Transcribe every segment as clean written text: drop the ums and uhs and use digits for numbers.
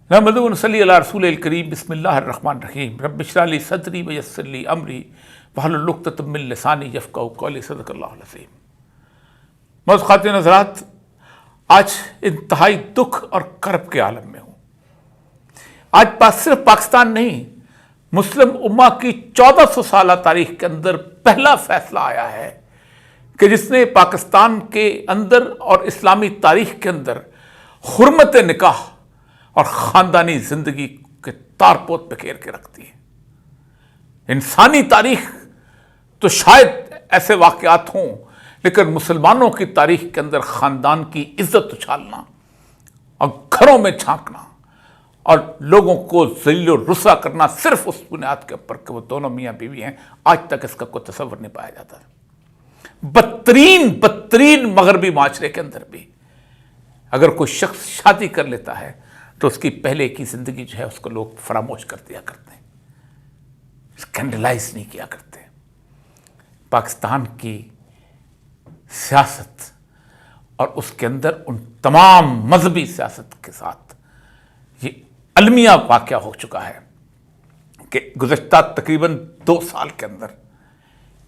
نحمدہ و نصلی علی رسول الکریم بسم اللہ الرحمن الرحیم رب اشرح لی صدری ویسر لی امری واحلل عقدۃ من لسانی یفقہوا قولی صدق اللہ العظیم۔ معزز خواتین حضرات، آج انتہائی دکھ اور کرب کے عالم میں ہوں۔ آج بات صرف پاکستان نہیں، مسلم امہ کی 1400 سالہ تاریخ کے اندر پہلا فیصلہ آیا ہے کہ جس نے پاکستان کے اندر اور اسلامی تاریخ کے اندر حرمت نکاح اور خاندانی زندگی کے تار پوت پہ گھیر کے رکھتی ہے۔ انسانی تاریخ تو شاید ایسے واقعات ہوں، لیکن مسلمانوں کی تاریخ کے اندر خاندان کی عزت اچھالنا اور گھروں میں جھانکنا اور لوگوں کو ذلیل و رسوا کرنا صرف اس بنیاد کے اوپر کہ وہ دونوں میاں بیوی ہیں، آج تک اس کا کوئی تصور نہیں پایا جاتا۔ بدترین مغربی معاشرے کے اندر بھی اگر کوئی شخص شادی کر لیتا ہے تو اس کی پہلے کی زندگی جو ہے اس کو لوگ فراموش کر دیا کرتے ہیں، اسکینڈلائز نہیں کیا کرتے۔ پاکستان کی سیاست اور اس کے اندر ان تمام مذہبی سیاست کے ساتھ یہ المیہ واقعہ ہو چکا ہے کہ گزشتہ تقریباً 2 سال کے اندر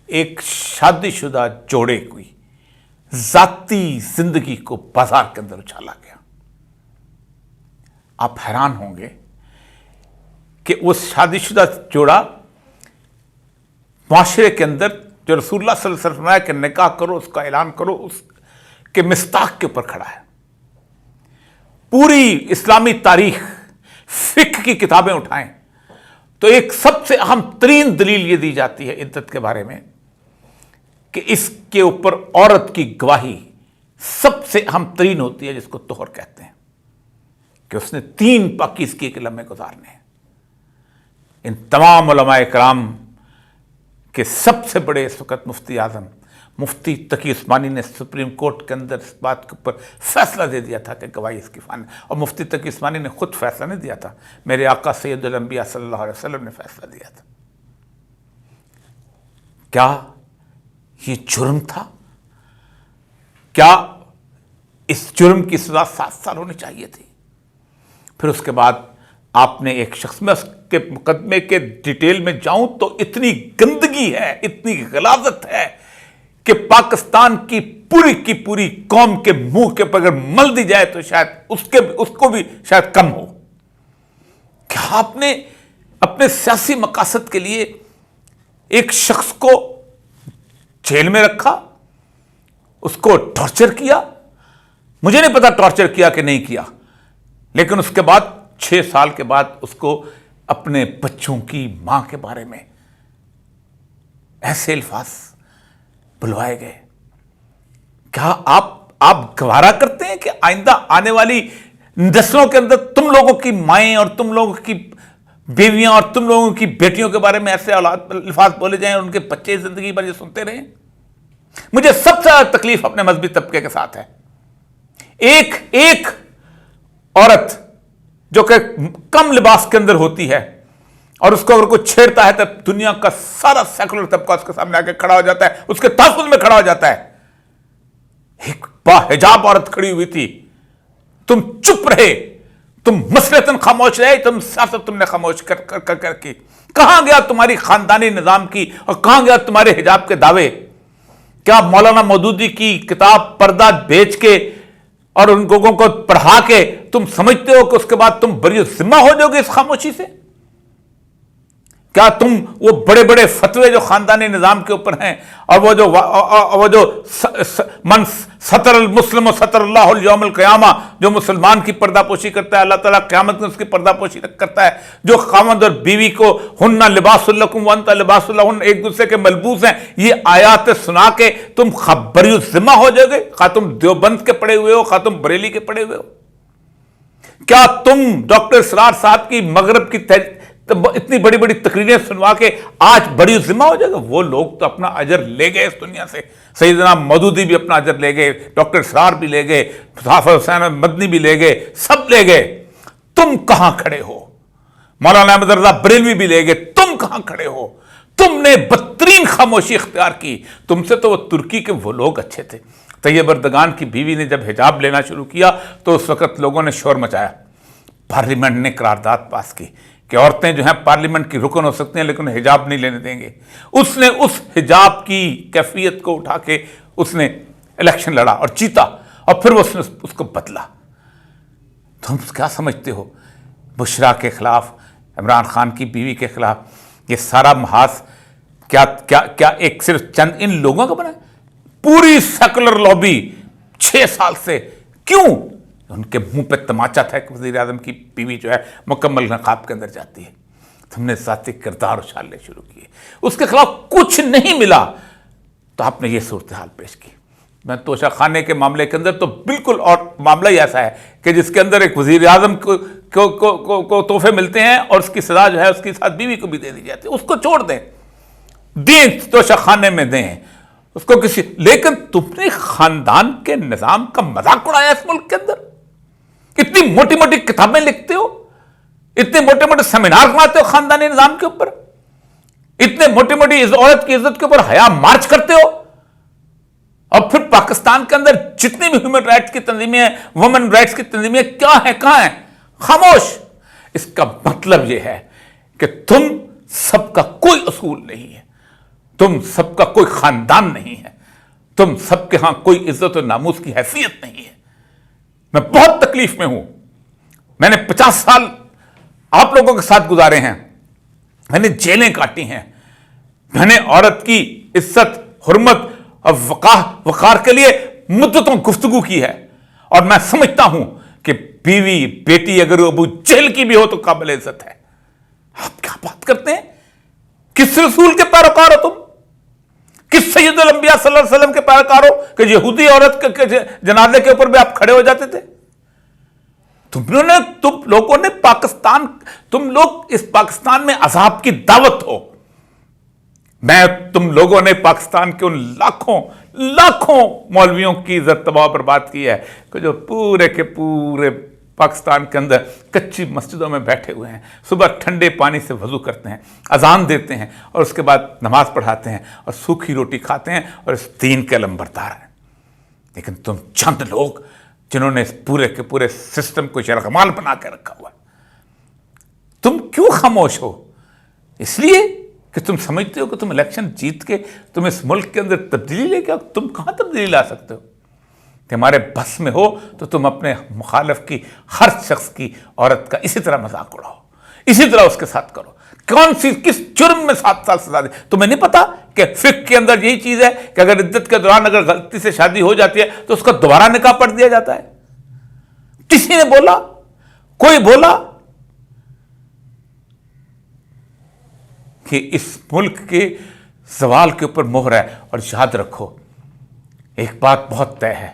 ایک شادی شدہ جوڑے کی ذاتی زندگی کو بازار کے اندر اچھالا گیا۔ آپ حیران ہوں گے کہ وہ شادی شدہ جوڑا معاشرے کے اندر جو رسول اللہ صلی اللہ علیہ وسلم فرمایا کہ نکاح کرو، اس کا اعلان کرو، اس کے مصداق کے اوپر کھڑا ہے۔ پوری اسلامی تاریخ، فقہ کی کتابیں اٹھائیں تو ایک سب سے اہم ترین دلیل یہ دی جاتی ہے عدت کے بارے میں کہ اس کے اوپر عورت کی گواہی سب سے اہم ترین ہوتی ہے، جس کو طہر کہتے ہیں، کہ اس نے 3 پاکیزگی کے لمحے گزارنے ہیں۔ ان تمام علماء کرام کے سب سے بڑے اس وقت مفتی اعظم مفتی تقی عثمانی نے سپریم کورٹ کے اندر اس بات کے اوپر فیصلہ دے دیا تھا کہ گواہی اس کی فان ہے، اور مفتی تقی عثمانی نے خود فیصلہ نہیں دیا تھا، میرے آقا سید الانبیاء صلی اللہ علیہ وسلم نے فیصلہ دیا تھا۔ کیا یہ جرم تھا؟ کیا اس جرم کی سزا 7 سال ہونی چاہیے تھی؟ پھر اس کے بعد آپ نے ایک شخص میں اس کے مقدمے کے ڈیٹیل میں جاؤں تو اتنی گندگی ہے، اتنی غلاظت ہے کہ پاکستان کی پوری قوم کے منہ کے اگر مل دی جائے تو شاید اس کو بھی شاید کم ہو۔ کیا آپ نے اپنے سیاسی مقاصد کے لیے ایک شخص کو جیل میں رکھا، اس کو ٹارچر کیا؟ مجھے نہیں پتا ٹارچر کیا کہ نہیں کیا، لیکن اس کے بعد 6 سال کے بعد اس کو اپنے بچوں کی ماں کے بارے میں ایسے الفاظ بلوائے گئے۔ کیا آپ گوارا کرتے ہیں کہ آئندہ آنے والی نسلوں کے اندر تم لوگوں کی مائیں اور تم لوگوں کی بیویاں اور تم لوگوں کی بیٹیوں کے بارے میں ایسے الفاظ بولے جائیں اور ان کے بچے زندگی بھر یہ سنتے رہیں؟ مجھے سب سے زیادہ تکلیف اپنے مذہبی طبقے کے ساتھ ہے۔ ایک عورت جو کہ کم لباس کے اندر ہوتی ہے اور اس کو اگر کوئی چھیڑتا ہے تب دنیا کا سارا سیکولر طبقہ اس کے سامنے آ کے کھڑا ہو جاتا ہے، اس کے تحفظ میں کھڑا ہو جاتا ہے۔ ایک باحجاب عورت کھڑی ہوئی تھی، تم چپ رہے، تم مسلطن خاموش رہے، تم سیاست تم نے خاموش کر کی۔ کہاں گیا تمہاری خاندانی نظام کی اور کہاں گیا تمہارے حجاب کے دعوے؟ کیا مولانا مودودی کی کتاب پردہ بیچ کے اور ان لوگوں کو پڑھا کے تم سمجھتے ہو کہ اس کے بعد تم بری ذمہ ہو جاؤ گے اس خاموشی سے؟ کیا تم وہ بڑے فتوے جو خاندانی نظام کے اوپر ہیں اور وہ جو من ستر المسلم و ستر اللہ الیوم القیامہ، جو مسلمان کی پردہ پوشی کرتا ہے اللہ تعالیٰ قیامت میں اس کی پردہ پوشی کرتا ہے، جو خاوند اور بیوی کو ہن لباس لکم وانت لباس لہن ایک دوسرے کے ملبوس ہیں، یہ آیات سنا کے تم بری ذمہ ہو جاؤ گے، خواہ تم دیوبند کے پڑھے ہوئے ہو خواہ تم بریلی کے پڑھے ہوئے ہو؟ کیا تم ڈاکٹر اسرار صاحب کی مغرب کی اتنی بڑی تقریریں سنوا کے آج بڑی ذمہ ہو جائے گا؟ وہ لوگ تو اپنا اجر لے گئے اس دنیا سے، سیدنا مودودی بھی اپنا اجر لے گئے، ڈاکٹر اسرار بھی لے گئے، حافظ حسین مدنی بھی لے گئے، سب لے گئے۔ تم کہاں کھڑے ہو؟ مولانا احمد رضا بریلوی بھی لے گئے، تم کہاں کھڑے ہو؟ تم نے بدترین خاموشی اختیار کی۔ تم سے تو وہ ترکی کے وہ لوگ اچھے تھے۔ طیب اردگان کی بیوی نے جب حجاب لینا شروع کیا تو اس وقت لوگوں نے شور مچایا، پارلیمنٹ نے قرارداد پاس کی کہ عورتیں جو ہیں پارلیمنٹ کی رکن ہو سکتی ہیں لیکن حجاب نہیں لینے دیں گے. اس نے اس حجاب کی کیفیت کو اٹھا کے اس نے الیکشن لڑا اور جیتا, اور پھر اس نے اس کو بدلا. تم کیا سمجھتے ہو بشرا کے خلاف, عمران خان کی بیوی کے خلاف یہ سارا محاذ کیا ایک صرف چند ان لوگوں کا بنا ہے؟ پوری سیکولر لابی 6 سال سے کیوں ان کے منہ پہ تماچا تھا کہ وزیر اعظم کی بیوی جو ہے مکمل نقاب کے اندر جاتی ہے. تم نے ذاتی کردار اچھالنے شروع کیے, اس کے خلاف کچھ نہیں ملا تو آپ نے یہ صورتحال پیش کی. میں توشہ خانے کے معاملے کے اندر تو بالکل اور معاملہ ہی ایسا ہے کہ جس کے اندر ایک وزیر اعظم کو تحفے ملتے ہیں اور اس کی سزا جو ہے اس کی ساتھ بیوی کو بھی دے دی جاتی ہے. اس کو چھوڑ دیں توشہ خانے میں دیں اس کو کسی, لیکن تم نے خاندان کے نظام کا مذاق اڑایا اس ملک کے اندر. اتنی موٹی موٹی کتابیں لکھتے ہو, اتنے موٹے موٹے سیمینار بناتے ہو خاندانی نظام کے اوپر, اتنے موٹی موٹی عورت کی عزت کے اوپر حیا مارچ کرتے ہو, اور پھر پاکستان کے اندر جتنی بھی ہیومن رائٹس کی تنظیمیں, وومن رائٹس کی تنظیمیں کیا ہیں, کہاں ہیں؟ خاموش. اس کا مطلب یہ ہے کہ تم سب کا کوئی اصول نہیں ہے, تم سب کا کوئی خاندان نہیں ہے, تم سب کے ہاں کوئی عزت و ناموس کی حیثیت نہیں ہے. میں بہت تکلیف میں ہوں. میں نے 50 سال آپ لوگوں کے ساتھ گزارے ہیں, میں نے جیلیں کاٹی ہیں, میں نے عورت کی عزت, حرمت اور وقار کے لیے مدتوں گفتگو کی ہے, اور میں سمجھتا ہوں کہ بیوی بیٹی اگر ابو جہل کی بھی ہو تو قابل عزت ہے. آپ کیا بات کرتے ہیں؟ کس رسول کے پیروکار ہو تم؟ کس سید الانبیاء صلی اللہ علیہ وسلم کے پیروکار ہو کہ یہودی عورت کے جنازے کے اوپر بھی آپ کھڑے ہو جاتے تھے؟ تم لوگوں نے پاکستان, تم لوگ اس پاکستان میں عذاب کی دعوت ہو. میں تم لوگوں نے پاکستان کے ان لاکھوں مولویوں کی عزت تباہ برباد کی ہے کہ جو پورے کے پورے پاکستان کے اندر کچی مسجدوں میں بیٹھے ہوئے ہیں, صبح ٹھنڈے پانی سے وضو کرتے ہیں, اذان دیتے ہیں اور اس کے بعد نماز پڑھاتے ہیں اور سوکھی روٹی کھاتے ہیں اور اس دین کے علمبردار ہیں. لیکن تم چند لوگ جنہوں نے اس پورے کے پورے سسٹم کو یرغمال بنا کے رکھا ہوا ہے, تم کیوں خاموش ہو؟ اس لیے کہ تم سمجھتے ہو کہ تم الیکشن جیت کے تم اس ملک کے اندر تبدیلی لے کے, تم کہاں تبدیلی لا سکتے ہو؟ تمہارے بس میں ہو تو تم اپنے مخالف کی, ہر شخص کی عورت کا اسی طرح مذاق اڑاؤ, اسی طرح اس کے ساتھ کرو. کس جرم میں 7 سال سزا دے؟ تمہیں نہیں پتا کہ فقہ کے اندر یہی چیز ہے کہ اگر عدت کے دوران اگر غلطی سے شادی ہو جاتی ہے تو اس کا دوبارہ نکاح پڑھ دیا جاتا ہے. کسی نے بولا؟ کوئی بولا کہ اس ملک کے زوال کے اوپر مہر ہے؟ اور یاد رکھو ایک بات بہت طے ہے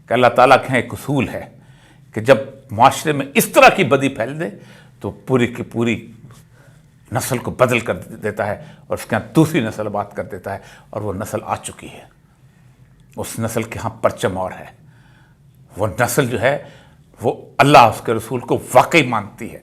کہ اللہ تعالیٰ کے ایک اصول ہے کہ جب معاشرے میں اس طرح کی بدی پھیل دے تو پوری کی پوری نسل کو بدل کر دیتا ہے اور اس کے ہاں دوسری نسل بات کر دیتا ہے, اور وہ نسل آ چکی ہے. اس نسل کے ہاں پرچم اور ہے. وہ نسل جو ہے وہ اللہ اس کے رسول کو واقعی مانتی ہے,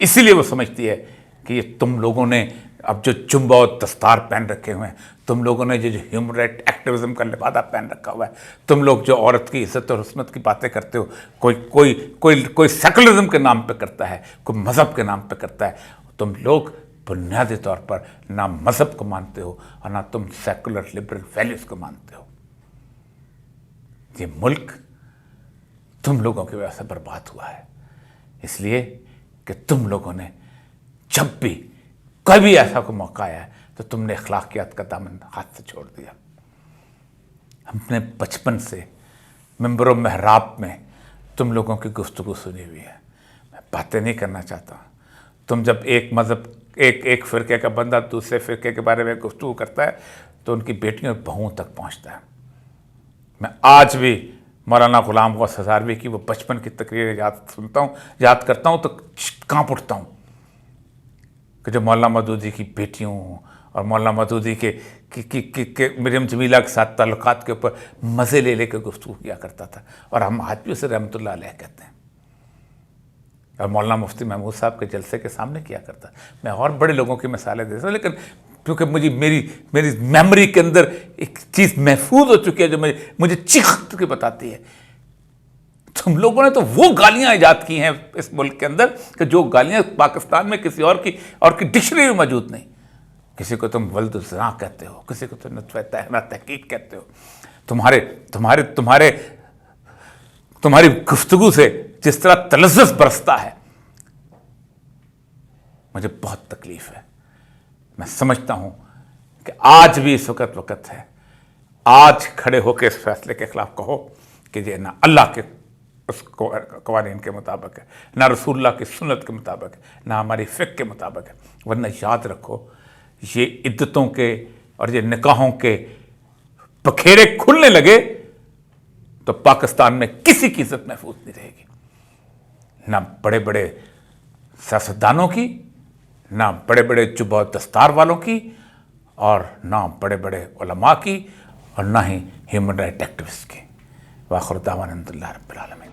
اسی لیے وہ سمجھتی ہے کہ یہ تم لوگوں نے اب جو جمبہ اور دستار پہن رکھے ہوئے ہیں, تم لوگوں نے جو ہیومن رائٹ ایکٹیویزم کا لبادہ پہن رکھا ہوا ہے, تم لوگ جو عورت کی عزت اور عصمت کی باتیں کرتے ہو, کوئی سیکولرزم کے نام پہ کرتا ہے, کوئی مذہب کے نام پہ کرتا ہے, تم لوگ بنیادی طور پر نہ مذہب کو مانتے ہو اور نہ تم سیکولر لبرل ویلیوز کو مانتے ہو. یہ ملک تم لوگوں کی وجہ سے برباد ہوا ہے, اس لیے کہ تم لوگوں نے جب بھی کبھی ایسا کوئی موقع آیا ہے تو تم نے اخلاقیات کا دامن ہاتھ سے چھوڑ دیا. ہم نے بچپن سے ممبر و محراب میں تم لوگوں کی گفتگو سنی ہوئی ہے. میں باتیں نہیں کرنا چاہتا. تم جب ایک مذہب ایک فرقے کا بندہ دوسرے فرقے کے بارے میں گفتگو کرتا ہے تو ان کی بیٹیوں اور بہوؤں تک پہنچتا ہے. میں آج بھی مولانا غلام غوث ہزاروی کی وہ بچپن کی تقریریں یاد کرتا ہوں تو کانپ اٹھتا ہوں کہ جو مولانا مودودی کی بیٹیوں اور مولانا مودودی کے مریم جمیلہ کے ساتھ تعلقات کے اوپر مزے لے کے گفتگو کیا کرتا تھا, اور ہم آج بھی اسے رحمۃ اللہ علیہ کہتے ہیں. اور مولانا مفتی محمود صاحب کے جلسے کے سامنے کیا کرتا. میں اور بڑے لوگوں کی مثالیں دیتا ہوں, لیکن کیونکہ میری میموری کے اندر ایک چیز محفوظ ہو چکی ہے جو مجھے چیخ کے بتاتی ہے. تم لوگوں نے تو وہ گالیاں ایجاد کی ہیں اس ملک کے اندر کہ جو گالیاں پاکستان میں کسی اور کی ڈکشنری میں موجود نہیں. کسی کو تم ولد الزنا کہتے ہو, کسی کو تم نطفہ تہنا تحقیق کہتے ہو. تمہاری گفتگو سے جس طرح تلذذ برستا ہے, مجھے بہت تکلیف ہے. میں سمجھتا ہوں کہ آج بھی اس وقت ہے, آج کھڑے ہو کے اس فیصلے کے خلاف کہو کہ یہ نہ اللہ کے اس قوانین کے مطابق ہے, نہ رسول اللہ کی سنت کے مطابق ہے, نہ ہماری فقہ کے مطابق ہے. ورنہ یاد رکھو, یہ عدتوں کے اور یہ نکاحوں کے بکھیرے کھلنے لگے تو پاکستان میں کسی کی عزت محفوظ نہیں رہے گی, نہ بڑے بڑے سیاستدانوں کی, نہ بڑے بڑے جبہ و دستار والوں کی, اور نہ بڑے بڑے علماء کی, اور نہ ہی ہیومن رائٹ ایکٹیوسٹ کی. وآخر دعوانا الحمد للہ رب العالمین.